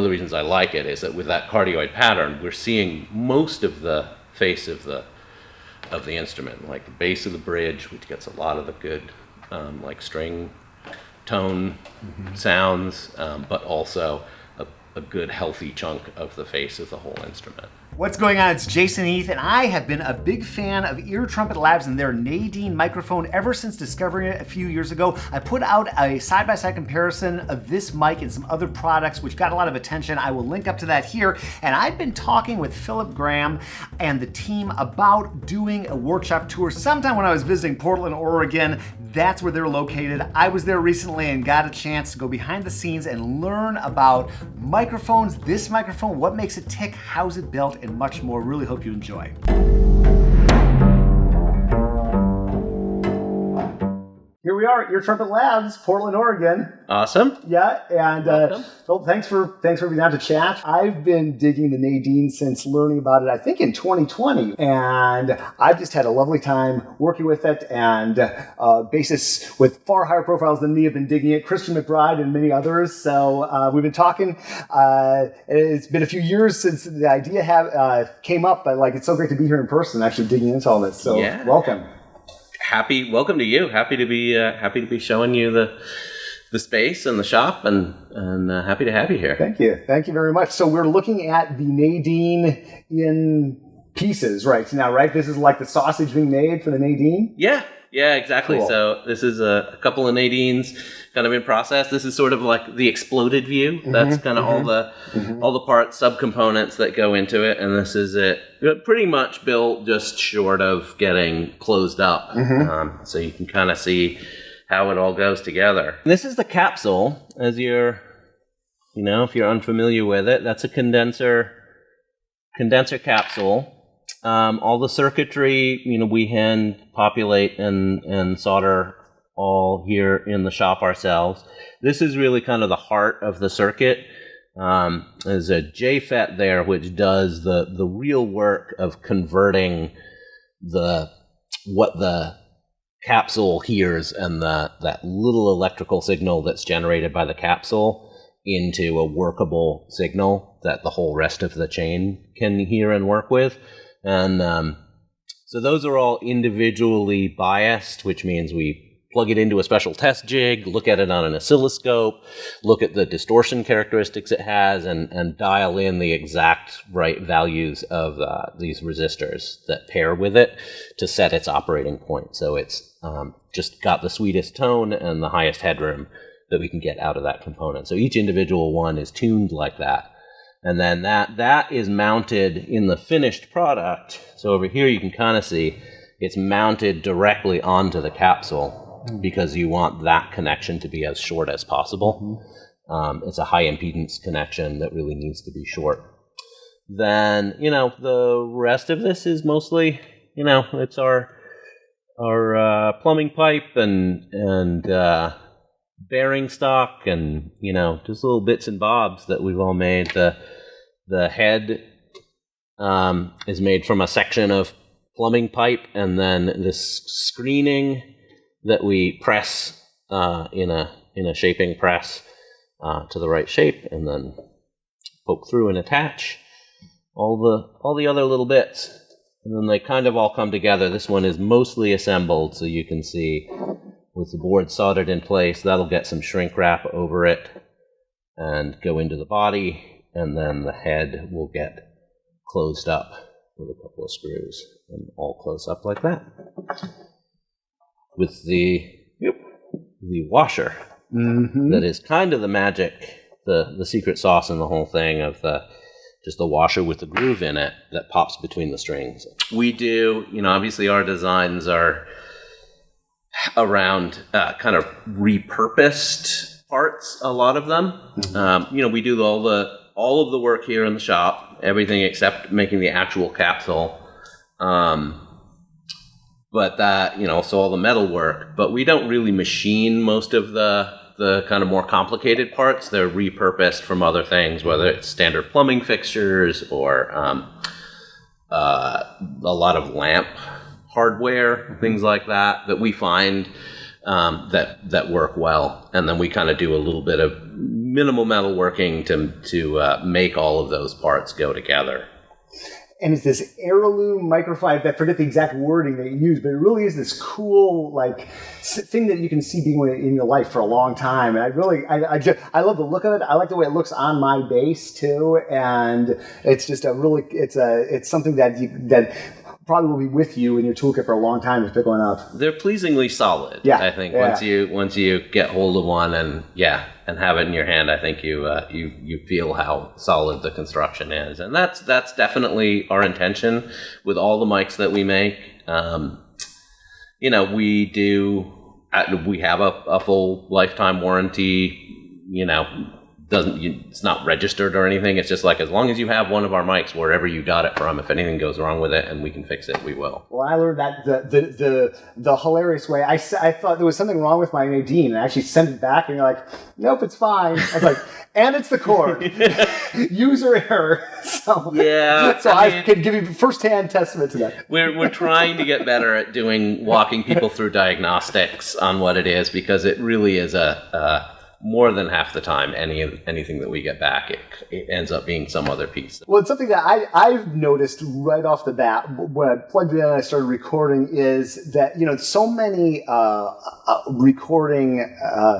the reasons I like it is that with that cardioid pattern, we're seeing most of the face of the instrument, like the base of the bridge, which gets a lot of the good like string tone sounds, but also a good healthy chunk of the face of the whole instrument. What's going on? It's Jason Heath, and I have been a big fan of Ear Trumpet Labs and their Nadine microphone ever since discovering it a few years ago. I put out a side-by-side comparison of this mic and some other products, which got a lot of attention. I will link up to that here. And I've been talking with Philip Graham and the team about doing a workshop tour sometime when I was visiting Portland, Oregon. That's where they're located. I was there recently and got a chance to go behind the scenes and learn about microphones, this microphone, what makes it tick, how's it built, and much more. Really hope you enjoy. Here we are at Ear Trumpet Labs, Portland, Oregon. Awesome. Yeah, and Phil, thanks for being out to chat. I've been digging the Nadine since learning about it, I think in 2020, and I've just had a lovely time working with it, and bassists with far higher profiles than me have been digging it, Christian McBride and many others, so we've been talking. It's been a few years since the idea came up, but it's so great to be here in person, actually digging into all this, so yeah. Welcome. Welcome to you. Happy to be showing you the space and the shop, and happy to have you here. Thank you very much. So we're looking at the Nadine in pieces right now, right? This is like the sausage being made for the Nadine. Yeah, exactly. Cool. So this is a couple of Nadines kind of in process. This is sort of like the exploded view. That's kind of all the parts, subcomponents that go into it, and this is it. Pretty much built just short of getting closed up. So you can kind of see how it all goes together. This is the capsule, as if you're unfamiliar with it. That's a condenser capsule. All the circuitry, we hand populate and solder all here in the shop ourselves. This is really kind of the heart of the circuit. There's a JFET there, which does the real work of converting what the capsule hears and that little electrical signal that's generated by the capsule into a workable signal that the whole rest of the chain can hear and work with. And so those are all individually biased, which means we plug it into a special test jig, look at it on an oscilloscope, look at the distortion characteristics it has, and dial in the exact right values of these resistors that pair with it to set its operating point. So it's just got the sweetest tone and the highest headroom that we can get out of that component. So each individual one is tuned like that. And then that is mounted in the finished product. So over here you can kind of see it's mounted directly onto the capsule because you want that connection to be as short as possible. It's a high impedance connection that really needs to be short. Then, the rest of this is mostly, it's our plumbing pipe and bearing stock and, just little bits and bobs that we've all made. The head is made from a section of plumbing pipe, and then this screening that we press in a shaping press to the right shape, and then poke through and attach all the other little bits, and then they kind of all come together. This one is mostly assembled, so you can see with the board soldered in place, that'll get some shrink wrap over it and go into the body. And then the head will get closed up with a couple of screws and all close up like that. With the washer, that is kind of the magic, the secret sauce in the whole thing of just the washer with the groove in it that pops between the strings. We do, obviously our designs are around kind of repurposed parts, a lot of them. We do all of the work here in the shop, everything except making the actual capsule. But that, so all the metal work. But we don't really machine most of the kind of more complicated parts. They're repurposed from other things, whether it's standard plumbing fixtures or a lot of lamp hardware, things like that we find that work well. And then we kind of do a little bit of minimal metalworking to make all of those parts go together. And it's this heirloom microphone. I forget the exact wording that you use, but it really is this cool thing that you can see being in your life for a long time. And I love the look of it. I like the way it looks on my bass too. And it's just it's something that probably will be with you in your toolkit for a long time if they're going up. They're pleasingly solid. Yeah, I think yeah. once you get hold of one and have it in your hand, I think you feel how solid the construction is, and that's definitely our intention with all the mics that we make. We have a full lifetime warranty. It's not registered or anything. It's just like, as long as you have one of our mics wherever you got it from, if anything goes wrong with it and we can fix it, we will. Well, I learned that the hilarious way. I thought there was something wrong with my Nadine, and I actually sent it back, and you're like, nope, it's fine. I was like, and it's the cord. User error. So I can give you firsthand testament to that. We're trying to get better at walking people through diagnostics on what it is, because it really is more than half the time, anything that we get back, it ends up being some other piece. Well, it's something that I've noticed right off the bat when I plugged it in and I started recording is that, so many recording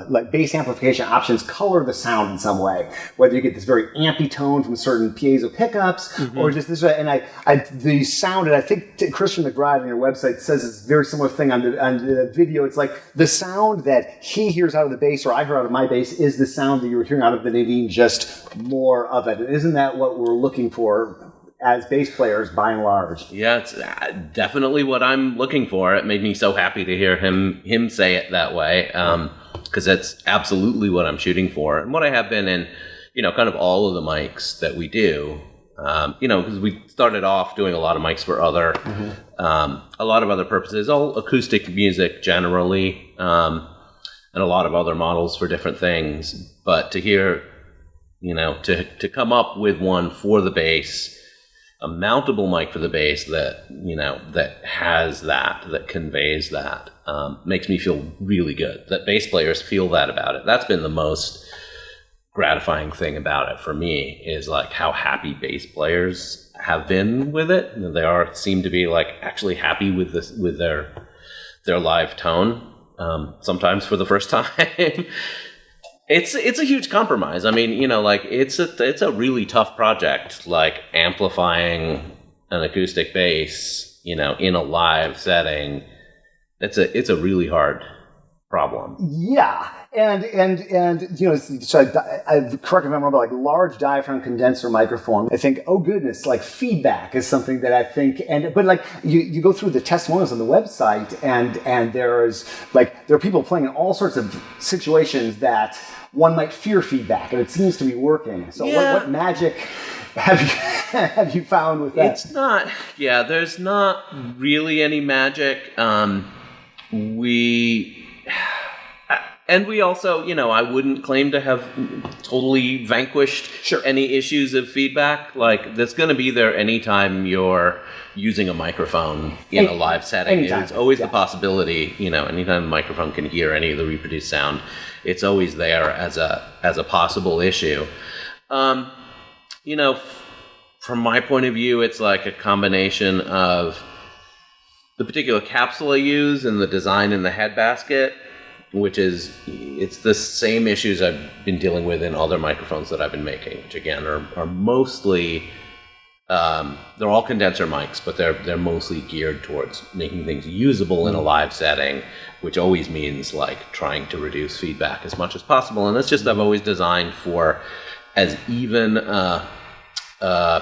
like bass amplification options color the sound in some way. Whether you get this very ampy tone from certain piezo pickups, or just this way. And the sound, and I think Christian McBride on your website says it's a very similar thing on the video. It's like the sound that he hears out of the bass, or I hear out of my bass, is the sound that you were hearing out of the Nadine, just more of it. Isn't that what we're looking for as bass players by and large? Yeah, it's definitely what I'm looking for. It made me so happy to hear him say it that way, because that's absolutely what I'm shooting for, and what I have been in, kind of all of the mics that we do. Because we started off doing a lot of mics for a lot of other purposes, all acoustic music generally, and a lot of other models for different things. But to hear, to come up with one for the bass, a mountable mic for the bass that has that conveys that, makes me feel really good. That bass players feel that about it. That's been the most gratifying thing about it for me, is like how happy bass players have been with it. They seem to be like actually happy with this, with their live tone. Sometimes for the first time. It's a huge compromise. I mean, it's a really tough project, like amplifying an acoustic bass, in a live setting. It's a really hard problem. Yeah. And so I correct me if I'm wrong, but like large diaphragm condenser microphone, I think, oh goodness, like feedback is something that I think, but like you go through the testimonials on the website, and there are people playing in all sorts of situations that one might fear feedback, and it seems to be working. So what magic have you found with that? It's not, there's not really any magic. And we also, I wouldn't claim to have totally vanquished any issues of feedback. Like, that's going to be there anytime you're using a microphone in a live setting. Anytime. It's always the possibility, anytime the microphone can hear any of the reproduced sound, it's always there as a possible issue. From my point of view, it's like a combination of the particular capsule I use and the design in the head basket, which is, it's the same issues I've been dealing with in other microphones that I've been making, which again are mostly, they're all condenser mics, but they're mostly geared towards making things usable in a live setting, which always means like trying to reduce feedback as much as possible. And that's just, I've always designed for as even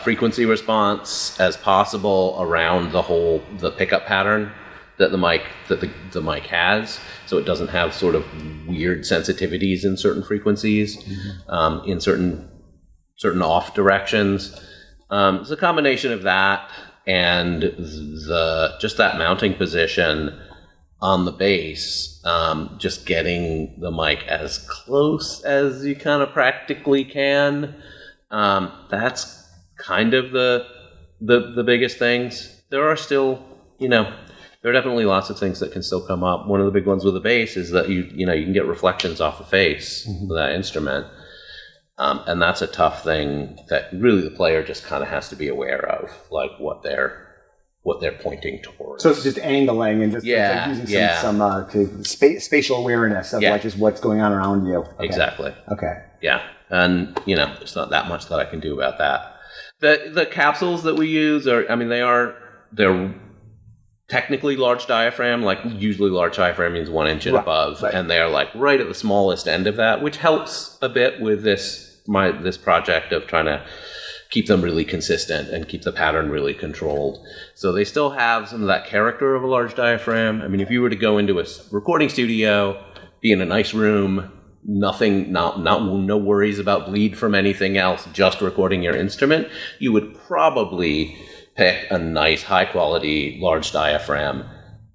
frequency response as possible around the pickup pattern that the mic has, so it doesn't have sort of weird sensitivities in certain frequencies, in certain off directions. It's a combination of that and just that mounting position on the bass, just getting the mic as close as you kind of practically can. That's kind of the biggest things. There are still, there are definitely lots of things that can still come up. One of the big ones with the bass is that you can get reflections off the face of that instrument. And that's a tough thing that really the player just kind of has to be aware of, like what they're pointing towards. So it's just angling and just using some spatial awareness of like just what's going on around you. Okay. Exactly. Okay. Yeah, and there's not that much that I can do about that. The capsules that we use they're technically large diaphragm. Like usually large diaphragm means 1 inch and above, and they are like right at the smallest end of that, which helps a bit with this project of trying to keep them really consistent and keep the pattern really controlled. So they still have some of that character of a large diaphragm. I mean, if you were to go into a recording studio, be in a nice room, no worries about bleed from anything else, just recording your instrument, you would probably pick a nice high quality large diaphragm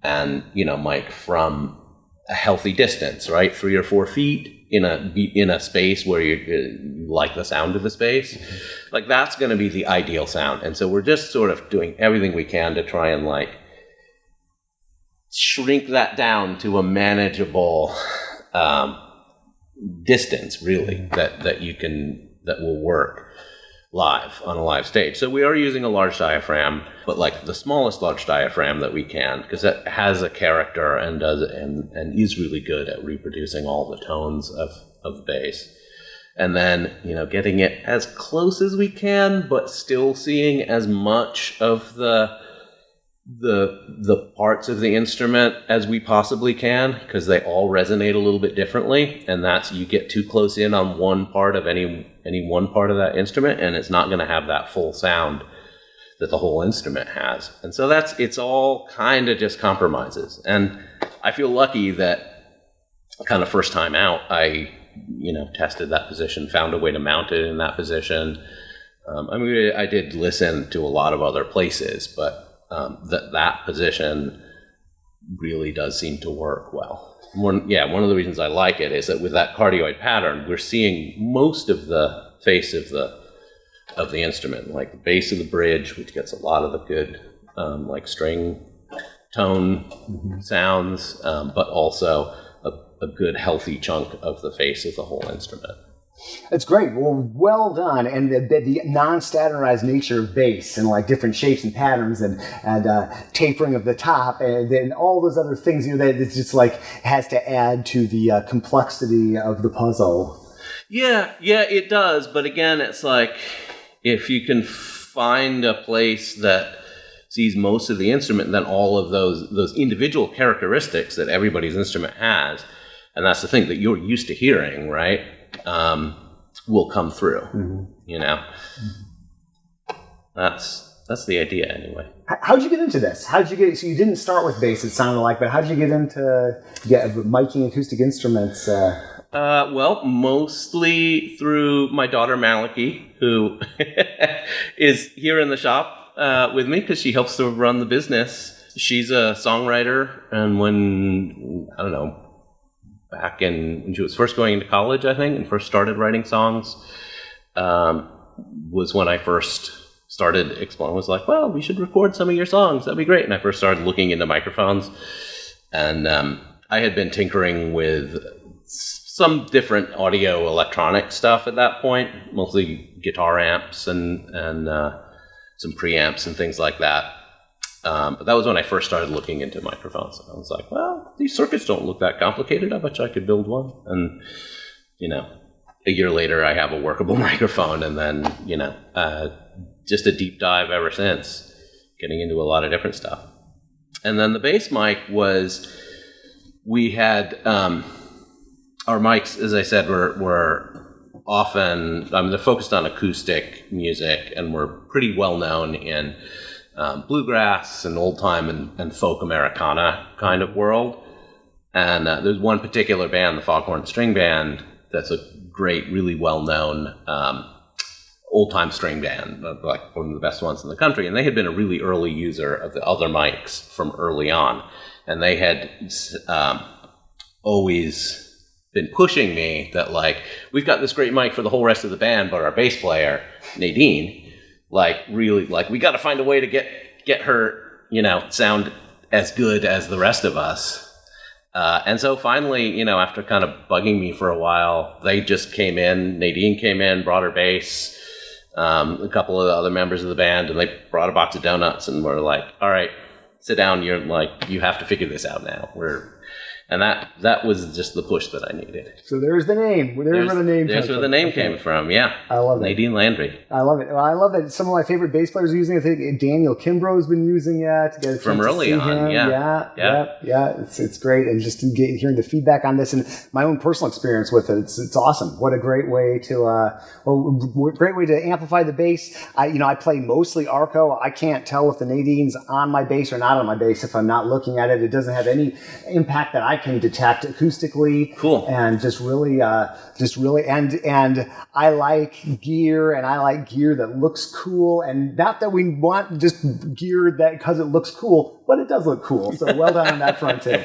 and mic from a healthy distance, right? 3 or 4 feet in a space where you like the sound of the space. Like that's going to be the ideal sound. And so we're just sort of doing everything we can to try and like shrink that down to a manageable distance, really, that will work live on a live stage. So we are using a large diaphragm, but like the smallest large diaphragm that we can, because it has a character and is really good at reproducing all the tones of the bass. And then, getting it as close as we can, but still seeing as much of the parts of the instrument as we possibly can, because they all resonate a little bit differently, and that's you get too close in on one part of any one part of that instrument, and it's not going to have that full sound that the whole instrument has. And so it's all kind of just compromises. And I feel lucky that kind of first time out, I tested that position, found a way to mount it in that position. I did listen to a lot of other places, but that position really does seem to work well. One of the reasons I like it is that with that cardioid pattern, we're seeing most of the face of the instrument, like the base of the bridge, which gets a lot of the good like string tone sounds, but also a good healthy chunk of the face of the whole instrument. That's great. Well done. And the non-standardized nature of bass and like different shapes and patterns and tapering of the top and then all those other things that it's just like has to add to the complexity of the puzzle. Yeah, it does. But again, it's like if you can find a place that sees most of the instrument, then all of those individual characteristics that everybody's instrument has, and that's the thing that you're used to hearing, right? Will come through, That's the idea anyway. How'd you get into this? So you didn't start with bass, it sounded like, but how'd you get into miking acoustic instruments? Well, mostly through my daughter Maliki, who is here in the shop with me because she helps to run the business. She's a songwriter, and back when she was first going into college, I think, and first started writing songs, was when I first started exploring. Was like, well, we should record some of your songs. That'd be great. And I first started looking into microphones, and I had been tinkering with some different audio electronic stuff at that point, mostly guitar amps and some preamps and things like that. But that was when I first started looking into microphones. I was like, well, these circuits don't look that complicated. I bet you I could build one. And, a year later, I have a workable microphone. And then, just a deep dive ever since, getting into a lot of different stuff. And then the bass mic we had, our mics, as I said, were often, they're focused on acoustic music, and we're pretty well known in bluegrass and old time and folk Americana kind of world. And there's one particular band, the Foghorn String Band, that's a great, really well known old time string band, like one of the best ones in the country. And they had been a really early user of the other mics from early on, and they had always been pushing me that like, we've got this great mic for the whole rest of the band, but our bass player Nadine, really we got to find a way to get her, sound as good as the rest of us. And so finally, after kind of bugging me for a while, they just came in. Nadine came in, brought her bass, a couple of the other members of the band, and they brought a box of donuts and were like, all right, sit down. You have to figure this out now. And that was just the push that I needed. So there's the name. There's where the name came from. Yeah. I love it. Nadine Landry. I love it. Well, I love that some of my favorite bass players are using it. I think Daniel Kimbrough's been using it. From early on, yeah. It's great. And just hearing the feedback on this and my own personal experience with it, it's awesome. What a great way to amplify the bass. I play mostly Arco. I can't tell if the Nadine's on my bass or not on my bass if I'm not looking at it. It doesn't have any impact that I can detect acoustically. Cool. And just really, and I like gear, and I like gear that looks cool, and not that we want just gear that because it looks cool, but it does look cool. So well done on that front too.